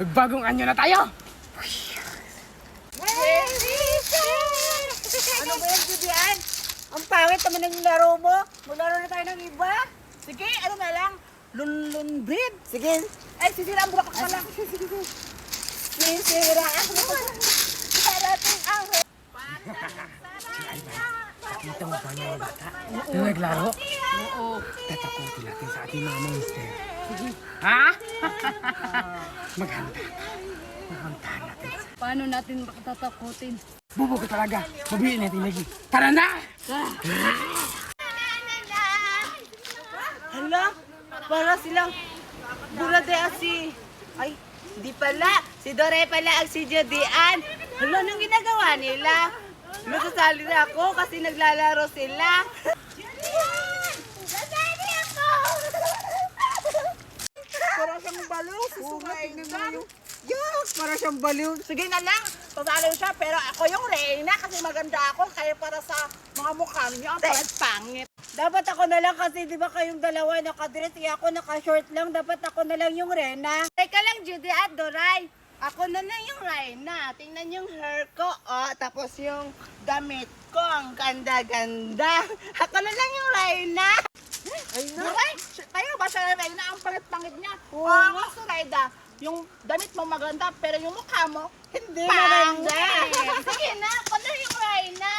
Magbagong anyo na tayo! Ano ba yan, Judian? Ang pangit naman ng laro mo. Maglaro na tayo ng iba. Sige, ano na lang? Lunlun breed. Sige. Ay, sisira ang bulaklak pala. Sisira ang Parating ang Nakita mo ba niya bata? Yung naglaro? Oo. Tatakutin natin sa ating mga monster. Ha? Maghanda ka. Pupuntahan natin. Paano natin makatatakutin? Bubo ka talaga. Mabihin natin lagi. Tara na! Hala, para silang bulade si... Ay, hindi pala. Si Dore pala ang si Judian. Hala, anong ginagawa nila? Nasasali na ako kasi naglalaro sila. Para siyang baliw. Tingnan mo yung... Yuck! Para siyang baliw. Sige na lang. Pasaliw siya pero ako yung reyna kasi maganda ako. Kaya para sa mga mukha niyo ang pangit. Dapat ako na lang kasi di ba kayong dalawa nakadress. Kaya ako naka-short lang. Dapat ako na lang yung reyna. Teka lang, Judy at Doray. Ako na lang yung reyna. Tingnan yung hair ko. Oh, tapos yung damit ko. Ang ganda-ganda. Ako na lang yung reyna. Ay na. Doray, kayo ba siya reyna? Ang pangit-pangit niya. Oo. Oh, Surayda. Yung damit mo maganda, pero yung mukha mo, hindi pangit. Sige na, ako na yung reyna.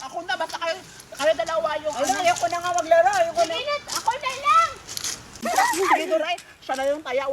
Ako na, basta kayo dalawa yung... Ay, ayoko na nga maglaro. Sige na, ako na lang. Sige, Doray, siya na yung taya.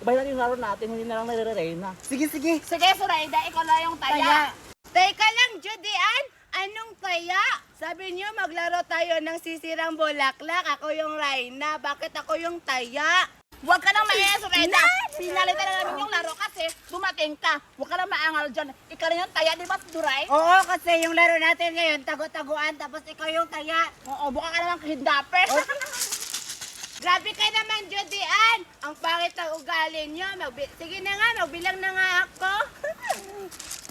Ibahin natin yung laro natin, hindi na lang nare-reyna. Sige, sige. Sige, Surayda, ikaw na yung taya. Teka lang, Judian. Anong taya? Sabi niyo maglaro tayo ng sisirang bulaklak. Ako yung reyna. Bakit ako yung taya? Huwag ka nang maingay, Surayda. Pinalitan na namin yung laro kasi dumating ka. Huwag ka nang maangal dyan. Ikaw na yung taya, di ba, Duray? Oo, kasi yung laro natin ngayon, tago-taguan, tapos ikaw yung taya. Oo, buka ka naman kahindapper. Grabe ka naman, Judian. Ang pangit ng ugali nyo. Sige na nga, magbilang na nga ako.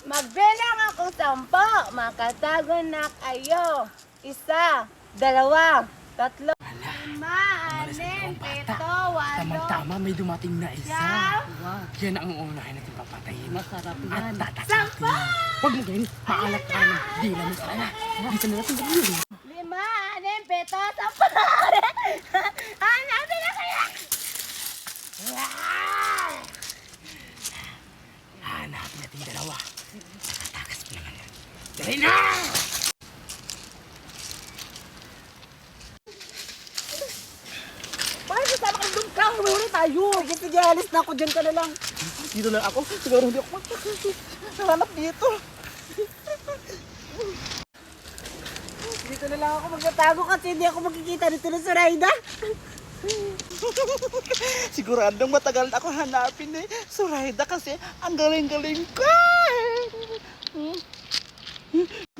Magbilang akong 10. Makatago na kayo. 1, 2, 3. 5, 6, 7, 8. Tamang-tama, may dumating na isa. Yan ang uunahin natin papatayin. Masarap At yan. tatasatin. Huwag mo ganyan, maalat ka ng dila mo sa kanya. Dito na natin sabihin. 5, 6, 7, 8. Hanapin na kaya! Hanapin natin yung dalawa. Nakatakas pa naman. Dali na! Bakit kasama ka doon ka? Huli tayo. Sige, alis na ako. Diyan ka na lang. Dito lang ako. Siguro hindi ako maghanap dito. Dito na lang ako magtatago kasi hindi ako makikita dito na Surayda. Siguradong matagal na ako hanapin eh. Surayda kasi ang galing-galing ko.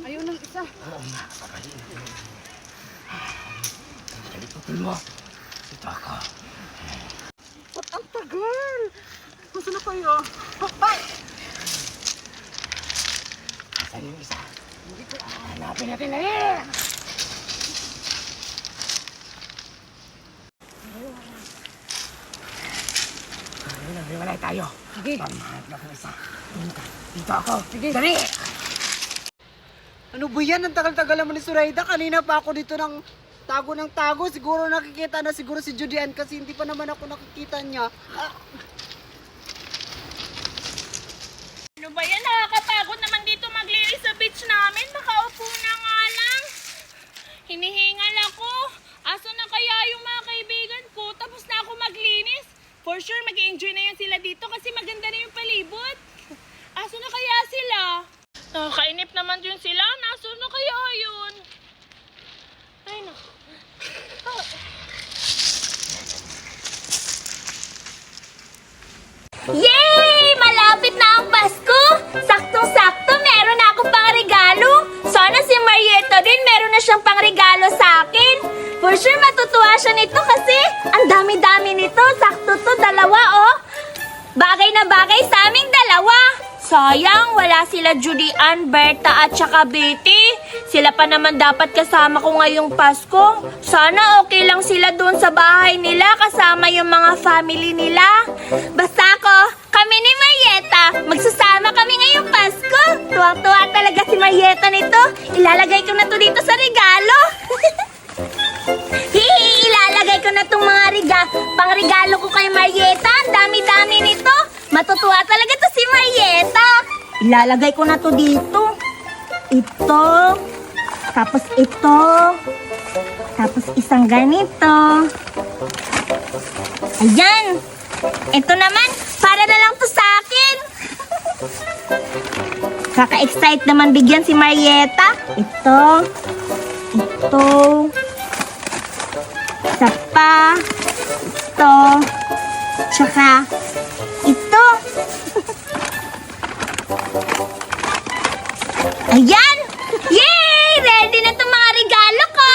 Ayun ang isa. Oo nga, papayin. Kalipotol mo. Ito ako. Ba't ang tagal? Gusto na kayo? Ay! Asan yung isa? Hanapin natin na yan! Naghiwalay tayo. Sige. Pamahanap na kung isa. Dito ako. Sige. Dali! Ano ba yan? Ang tagal-tagal naman ni Surayda. Kanina pa ako dito ng tago. Siguro nakikita na siguro si Judian kasi hindi pa naman ako nakikita niya. Ano ba yan? Nakakapagod naman dito maglinis sa beach namin. Makaupo na nga lang. Hinihingal ako. Aso na kaya yung mga kaibigan ko? Tapos na ako maglinis. For sure, mag-enjoy na yun sila dito kasi maganda na yung palibot. Aso na kaya sila? Nakakainip naman yun sila. Aso na kaya yun? Ay, naku. Yay! Malapit na ang Pasko! Saktong-sakto, meron na akong pangregalo. Sana si Marietta din meron na siyang pangregalo sa akin. For sure, matutuwa siya nito kasi ang dami-dami nito. Sakto to, 2, oh. Bagay na bagay sa aming dalawa. Sayang, wala sila Judian, Berta at saka Betty. Sila pa naman dapat kasama ko ngayong Pasko. Sana okay lang sila doon sa bahay nila kasama yung mga family nila. Basta ako, kami Marieta nito. Ilalagay ko na to dito sa regalo. Ilalagay ko na tong mga pang-regalo ko kay Marieta. Ang dami-dami nito. Matutuwa talaga to si Marieta. Ilalagay ko na to dito. Ito. Tapos ito. Tapos isang ganito. Ayan. Ito naman, para na lang to sa akin. Kaka-excite naman bigyan si Marieta. Ito. Ito. Isa pa. Ito. Tsaka ito. Ayan! Yay! Ready na itong mga regalo ko!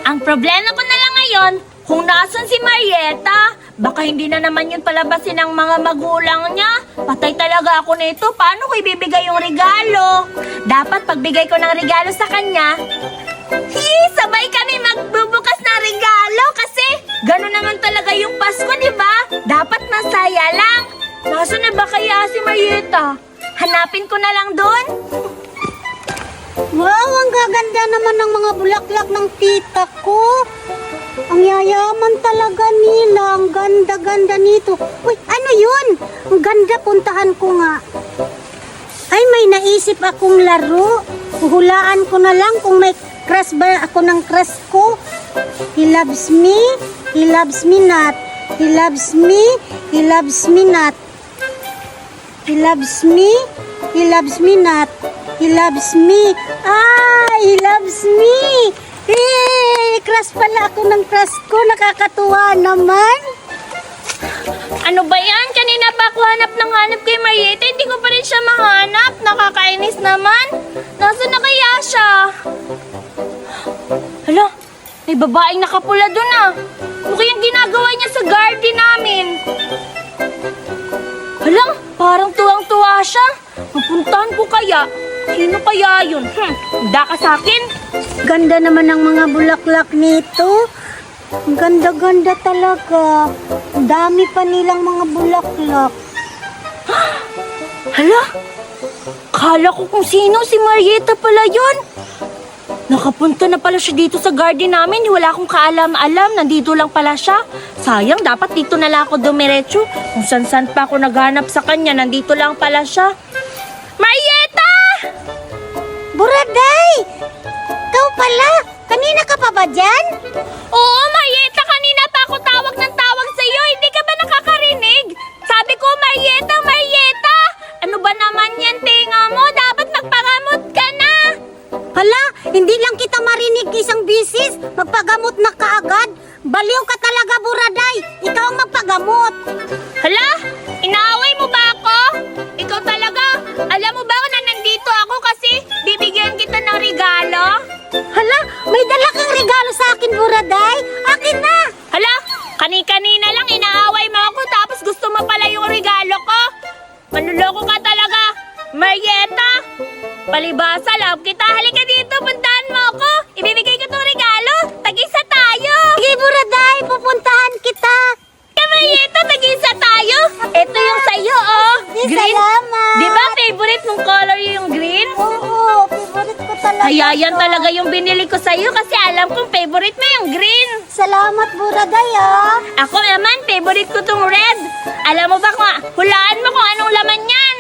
Ang problema ko na lang ngayon, kung nasan si Marieta, baka hindi na naman yun palabasin ng mga magulang niya. Patay talaga ako nito. Paano ko ibibigay yung regalo? Dapat pagbigay ko ng regalo sa kanya, sabay kami magbubukas ng regalo kasi gano'n naman talaga yung Pasko, di ba? Dapat masaya lang. Nasaan na ba kaya si Marieta? Hanapin ko na lang doon. Wow, ang gaganda naman ng mga bulaklak ng tita ko. Ang yayaman talaga nila. Ang ganda-ganda nito. Uy, ano yun? Ang ganda, puntahan ko nga. Ay, may naisip akong laro. Huhulaan ko na lang kung may crush ba ako ng crush ko. He loves me. He loves me not. He loves me. He loves me not. He loves me. He loves me not. He loves me. Ah, he loves me. Eh, crush pala ako ng crush ko. Nakakatuwa naman. Ano ba yan? Kanina pa ako hanap kay Marieta. Hindi ko pa rin siya mahanap. Nakakainis naman. Nasaan na kaya siya? Hala, may babaeng nakapula dun ah. Ano kayang ginagawa niya sa garden namin? Hala, parang tuwang-tuwa siya. Pupuntahan ko kaya. Sino kaya yun? Handa ka sa akin? Ganda naman ng mga bulaklak nito. Ang ganda-ganda talaga. Ang dami pa nilang mga bulaklak. Hala, kala ko kung sino si Marieta pala yun. Nakapunta na pala siya dito sa garden namin. Wala akong kaalam-alam. Nandito lang pala siya. Sayang, dapat dito na lang ako dumiretso. Kung san-san pa ako naghanap sa kanya, nandito lang pala siya. Marieta! Buraday! Ikaw pala! Kanina ka pa ba dyan? Oo, Marieta, kanina pa ako tawag ng tawag sa'yo. Hindi ka ba nakakarinig? Sabi ko, Marieta, Marieta! Ano ba naman yan, tinga mo? Dapat magpagamot ka na! Hala, hindi lang kita marinig isang bisis. Magpagamot na kaagad. Baliw ka talaga, Buraday. Ikaw ang magpagamot. Hala, inaaway mo ba ako? Ikaw talaga? Alam mo ba na nandito ako kasi bibigyan kita ng regalo? Hala, may dala kang regalo sa akin, Buraday. Akin na. Hala, kani-kanina lang inaaway mo ako tapos gusto mo pala yung regalo ko? Manluloko ka talaga, Marieta! Palibasa, love kita. Halika dito, puntahan mo ako. Ibibigay ko tong regalo. Tag-isa tayo. Sige, Buraday, pupuntahan kita. Marieta, tag-isa tayo. Ito yung sa'yo, oh. Green. Salamat. Di ba favorite mong color yung green? Oo, favorite ko talaga. Kaya yan to. talaga yung binili ko sa'yo kasi alam kong favorite mo yung green. Salamat, Buraday, ah. Ako naman, favorite ko tong red. Alam mo ba hulaan mo kung anong laman yan?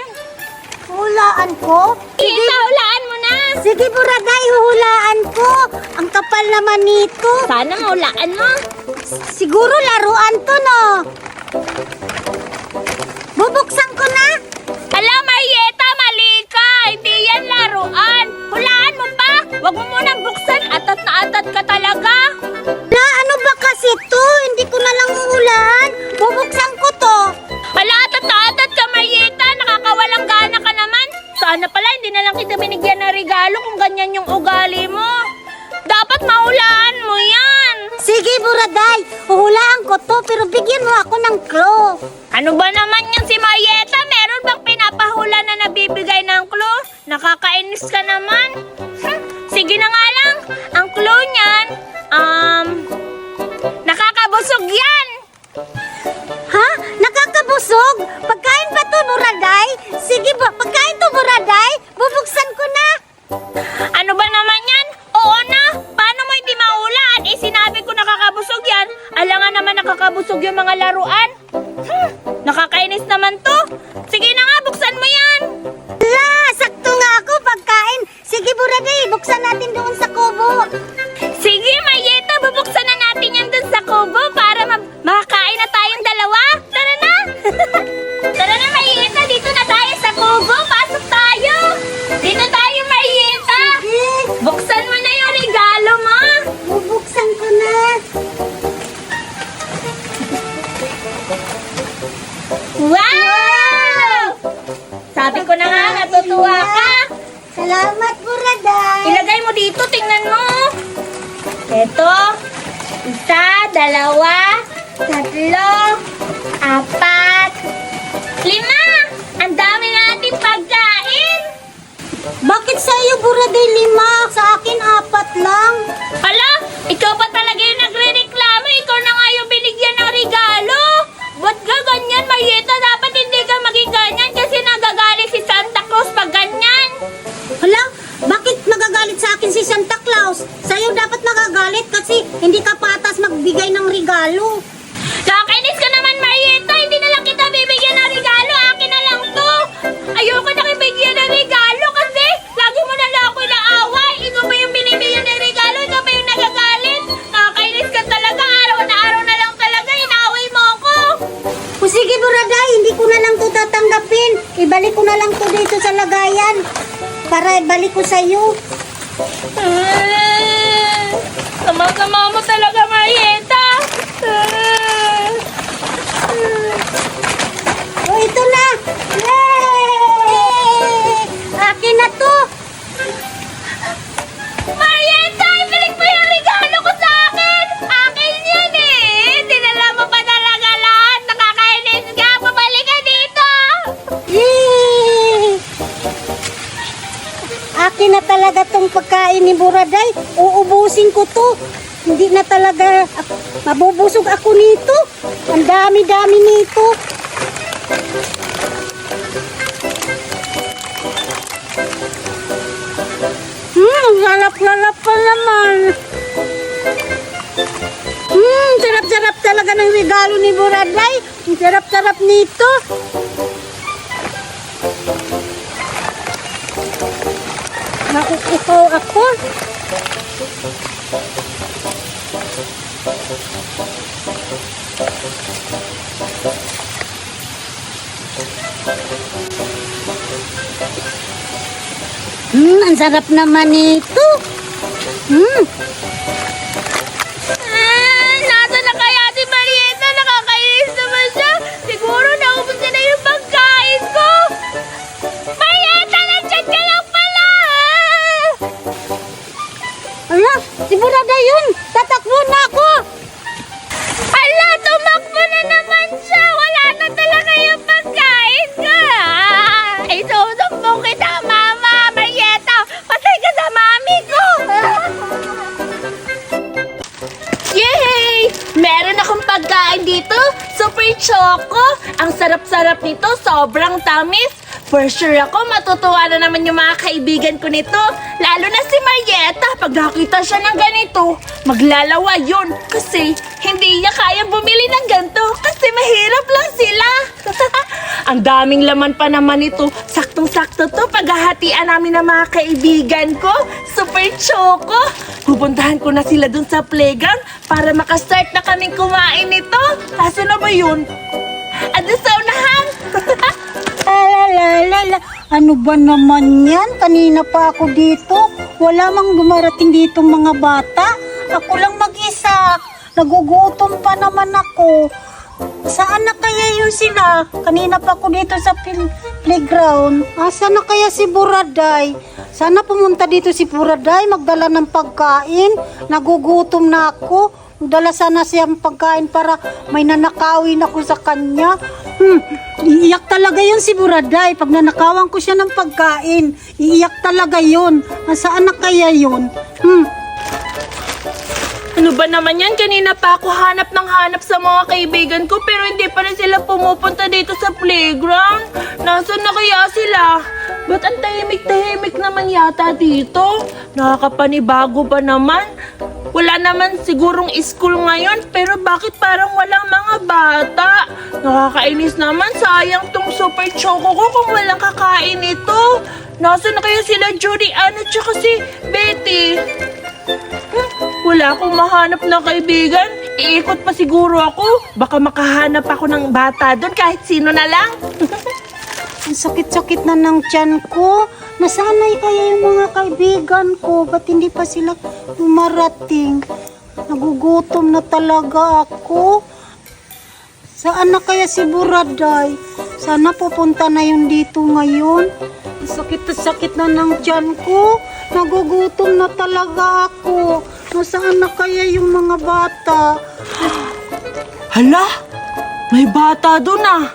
Hulaan ko? Isa, hulaan mo na. Sige, Buraday, huhulaan ko. Ang kapal naman nito. Sana mahulaan mo. Siguro laruan to, no? Bubuksan ko na. Ala, Marieta, mali ka. Hindi yan laruan. Hulaan mo pa. Huwag mo munang buksan. Atat na atat ka talaga. Na, ano ba kasi to? Hindi ko na lang huhulaan. Bubuksan ko to. Ala, atat na atat ka, Marieta. Nakakawalang gana ka naman. Sana pala hindi na lang kita binigyan ng regalo kung ganyan yung ugali mo. Dapat mahulaan mo yan. Sige, Buraday. Huhulaan ko to, pero bigyan mo ako ng clue. Ano ba naman yan si Marieta? Meron bang pinapahula na nabibigay ng clue? Nakakainis ka naman. Sige na nga lang. Ang clue niyan, nakakabusog yan. Ha? Nakakabusog? Pagkain ba to, Buraday? Sige ba, pagkain to, Buraday? Bubuksan ko na. nakakainis naman to. Sige na nga, buksan mo yan. La, sakto nga ako pagkain. Sige, Buraday, buksan natin doon sa kubo. Sige, Marieta, bubuksan na natin yan dun sa kubo para makakain na tayong dalawa. Tara na! Tara na, Marieta, dito na tayo sa kubo. Pasok tayo. Dito tayo, Marieta. Sige, Buksan mo na yung regalo mo. bubuksan ko na. Wow! Sabi ko na nga, natutuwa ka. Salamat, Buraday. Ilagay mo dito, tingnan mo. Ito, 1, 2, 3, 4, 5. Ang dami nating pagkain. Bakit sa iyo, Buraday, 5? Sa akin, 4 lang. Hala, ikaw pa talaga yung nagre-reklamo. Ikaw na nga yung binigyan ng regalo. Ba't ka ganyan, Marieta? Dapat hindi ka maging ganyan kasi nagagalit si Santa Claus pag ganyan. Hala, bakit nagagalit sa akin si Santa Claus? Sa'yo dapat nagagalit kasi hindi ka patas magbigay ng regalo. Nakakainis ka naman, Marieta. Hindi na lang kita bibigyan ng regalo. Akin na lang to. Ayoko na bibigyan ng regalo kasi lagi mo na lang ako inaaway. Ikaw ba yung binibigyan ng regalo? Ikaw ba yung nagagalit? Nakakainis ka talaga. Araw na lang talaga. Inaaway mo ako. O sige, Buraday, hindi ko na lang to tatanggapin. Ibalik ko na lang to dito sa lagayan para ibalik ko sa'yo. Sama-sama mo talaga, Marieta. O, ito na. Yay! Akin na to. Marieta, ibalik mo yung regalo ko sa akin. Akin yan eh. Dinala mo pa talaga lahat. Nakakainis ka. Pabalik ka dito. Yay! Akin na talaga tong pagkain ni Buraday. Uubusin ko to. Hindi na talaga mabubusog ako nito. Ang dami-dami nito. Lalap-lalap pa naman. Sarap-sarap talaga ng regalo ni Buraday. Ang sarap-sarap nito. Nakukuhaw ako. Ang sarap naman nito. Nasaan na kaya si Marieta? Nakakainis naman siya. Siguro naubos niya na yung pagkain ko. Marieta, nandiyan ka lang pala. Ala, si Buraday yun. Tatakbo na ako. Ala, tumakbo na naman siya. Wala na talaga yung pagkain ko. Isusumbong kita, Mama. Marieta, patay ka sa mami ko. Yay! Meron akong pagkain dito. Super choco. Ang sarap-sarap nito. Sobrang tamis. For sure ako, matutuwa na naman yung mga kaibigan ko nito. Lalo na si Marieta. Pag nakita siya ng ganito, maglalawa yun. Kasi hindi niya kaya bumili ng ganito. Kasi mahirap lang sila. Ang daming laman pa naman ito. Saktong-sakto to. Paghahatian namin ng mga kaibigan ko. Super choco. Pupuntahan ko na sila dun sa playground para makastart na kaming kumain nito. Kaso na ba yun? Ando sa unahan. Alalala, ano ba naman yan? Kanina pa ako dito. Wala mang dumarating dito mga bata. Ako lang mag-isa. Nagugutom pa naman ako. Saan na kaya yun sila? Kanina pa ako dito sa playground. Saan na kaya si Buraday? Sana pumunta dito si Buraday, magdala ng pagkain. Nagugutom na ako. Magdala sana siyang pagkain para may nanakawin ako sa kanya. Iiyak talaga yun si Buraday. Pag nanakawan ko siya ng pagkain, iiyak talaga yun. Saan na kaya yun? Ano ba naman yan? Kanina pa ako hanap ng hanap sa mga kaibigan ko pero hindi pa rin sila pumupunta dito sa playground. Nasaan na kaya sila? Ba't ang tahimik-tahimik naman yata dito? Nakakapanibago ba naman? Wala naman sigurong school ngayon, pero bakit parang walang mga bata? Nakakainis naman, sayang tong super choco ko kung walang kakain ito. Nasaan na kaya sila Julian at saka si Betty? Wala akong mahanap na kaibigan. Iikot pa siguro ako. Baka makahanap ako ng bata doon kahit sino na lang. Ang sakit-sakit na ng tiyan ko. Nasanay kaya yung mga kaibigan ko. Ba't hindi pa sila dumarating? Nagugutom na talaga ako. Saan na kaya si Buraday? Sana pupunta na yun dito ngayon. Ang sakit na ng tiyan ko. Nagugutom na talaga ako. Nasaan na kaya yung mga bata? Hala, may bata doon ah.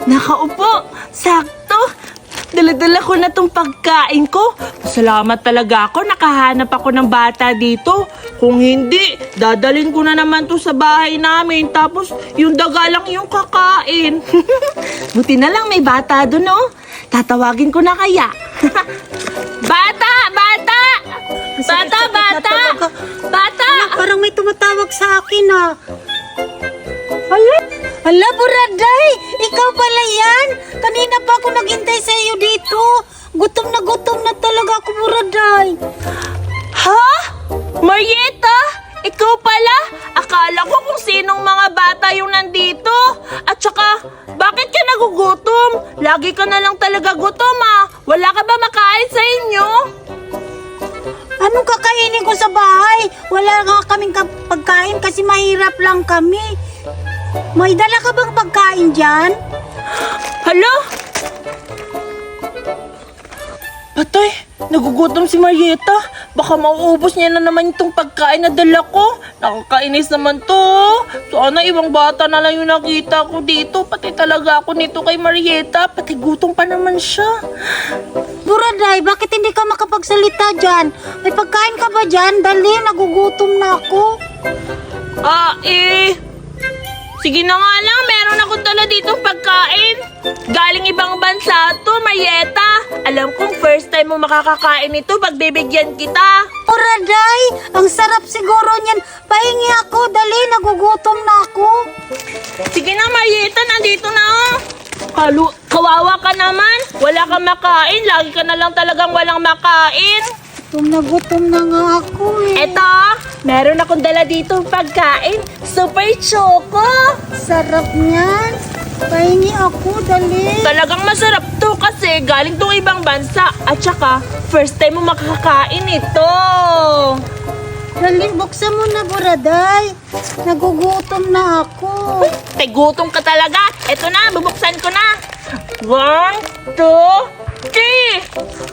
Nakaupo, sakto. Dala-dala ko na tong pagkain ko. Salamat talaga ako, nakahanap ako ng bata dito. Kung hindi, dadalhin ko na naman to sa bahay namin. Tapos yung daga lang yung kakain. Buti na lang may bata doon oh. Tatawagin ko na kaya. Bata! Bata! Bata! Bata! Bata! Parang may tumatawag sa akin ah. Hala, Buraday! Ikaw pala yan! Kanina pa ako naghintay sa iyo dito. Gutom na talaga ako, Buraday. Ha? Marieta? Ikaw pala? Akala ko kung sinong mga bata yung nandito. At saka, bakit ka nagugutom? Lagi ka na lang talaga gutom ah. Wala ka ba makain sa inyo? Anong kakainin ko sa bahay? Wala nga kaming pagkain kasi mahirap lang kami. May dala ka bang pagkain dyan? Hala? Patay, nagugutom si Marieta. Baka mauubos niya na naman itong pagkain na dala ko. Nakakainis naman to. Sana ibang bata na lang yung nakita ko dito. Pati talaga ako nito kay Marieta. Pati gutom pa naman siya. Buraday, bakit hindi ka makapagsalita dyan? May pagkain ka ba dyan? Dali, nagugutom na ako. Sige na nga lang, meron akong dala ditong pagkain. Galing ibang bansa to, Marieta. Alam kong first time mo makakakain ito, pagbibigyan kita. Buraday, ang sarap siguro niyan. Pahingi ako, dali, nagugutom na ako. Sige na, Marieta, nandito na oh. Kawawa ka naman. Wala kang makain, lagi ka na lang talagang walang makain. Gutom na nga ako eh. Eto, meron akong dala ditong pagkain. Super choco. Sarap niyan. Pahingi ako, dali. Talagang masarap to kasi galing tong ibang bansa. At saka, first time mo makakakain ito. Dali, buksan mo na, Buraday. Nagugutom na ako. Gutom ka talaga. Eto na, bubuksan ko na. 1, 2, 3.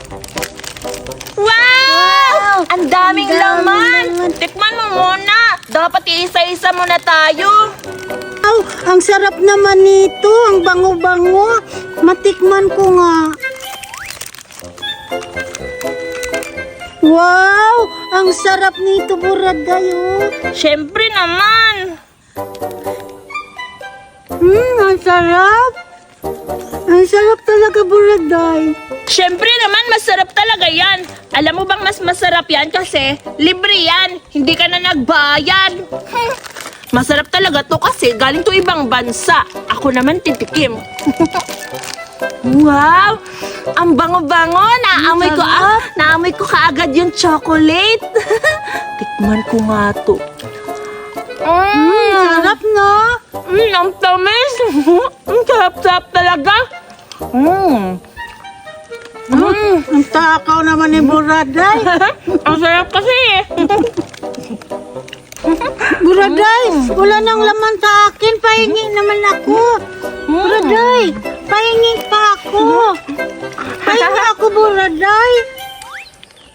Wow! Ang daming laman! Tikman mo muna. Dapat iisa-isa muna tayo. Wow, ang sarap naman nito. Ang bango-bango. Matikman ko nga. Wow, ang sarap nito, Buraday. Oh. Siyempre naman. Ang sarap. Ang sarap talaga, Buraday. Siyempre naman, masarap talaga yan. Alam mo bang mas masarap yan kasi libre yan. Hindi ka na nagbayad. Masarap talaga to kasi galing to ibang bansa. Ako naman titikim. Wow! Ang bango-bango. Naamoy ko kaagad yung chocolate. Tikman ko nga to. Sarap, no? Ang tamis. Ang sarap-sarap talaga. Ang takaw naman ni Buraday. Ang sarap kasi eh. Buraday, wala nang laman sa akin. Pahingi naman ako. Buraday, pahingi pa ako. Pahingi ako, Buraday.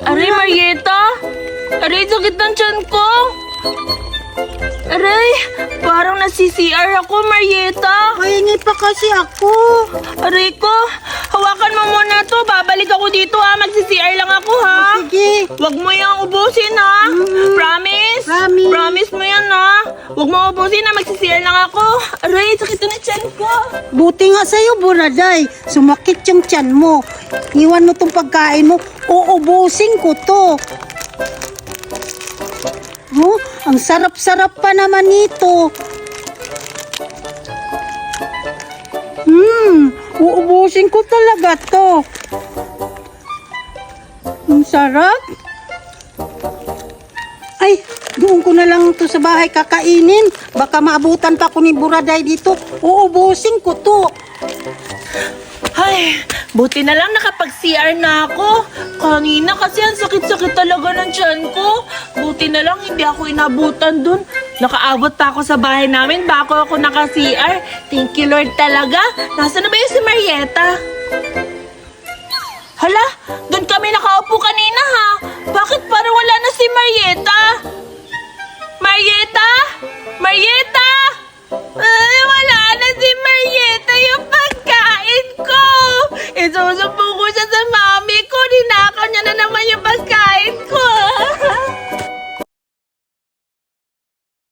Aray, Marieta. Aray, sakit ng tiyan ko. Aray, parang nasi-CR ako, Marieta. Pahingi pa kasi ako. Aray ko, hawakan mo muna to. Babalik ako dito ha. Magsi-CR lang ako ha. Sige. Huwag mo yung ubusin ha. Promise? Promise. Promise mo yan ha. Huwag mo ubusin ha. Magsi-CR lang ako. Aray, sakit na tiyan ko. Buti nga sa'yo, Buraday. Sumakit yung tiyan mo. Iwan mo tong pagkain mo. Uubusin ko to. Oh, ang sarap-sarap pa naman nito. Uubusin ko talaga to. Ang sarap. Ay, doon ko na lang to sa bahay kakainin. Baka maabutan pa ko ni Buraday dito. Uubusin ko to. Ay, buti na lang nakapag-CR na ako. Kanina kasi ang sakit-sakit talaga ng tiyan ko. Buti na lang hindi ako inabutan dun. Nakaabot pa ako sa bahay namin bago ako naka-CR. Thank you Lord talaga. Nasaan na ba yung si Marieta? Hala, dun kami nakaupo kanina ha. Bakit parang wala na si Marieta? Marieta? Marieta? Ay, wala na si Marieta yung pagkain ko. Isusumbong ko siya sa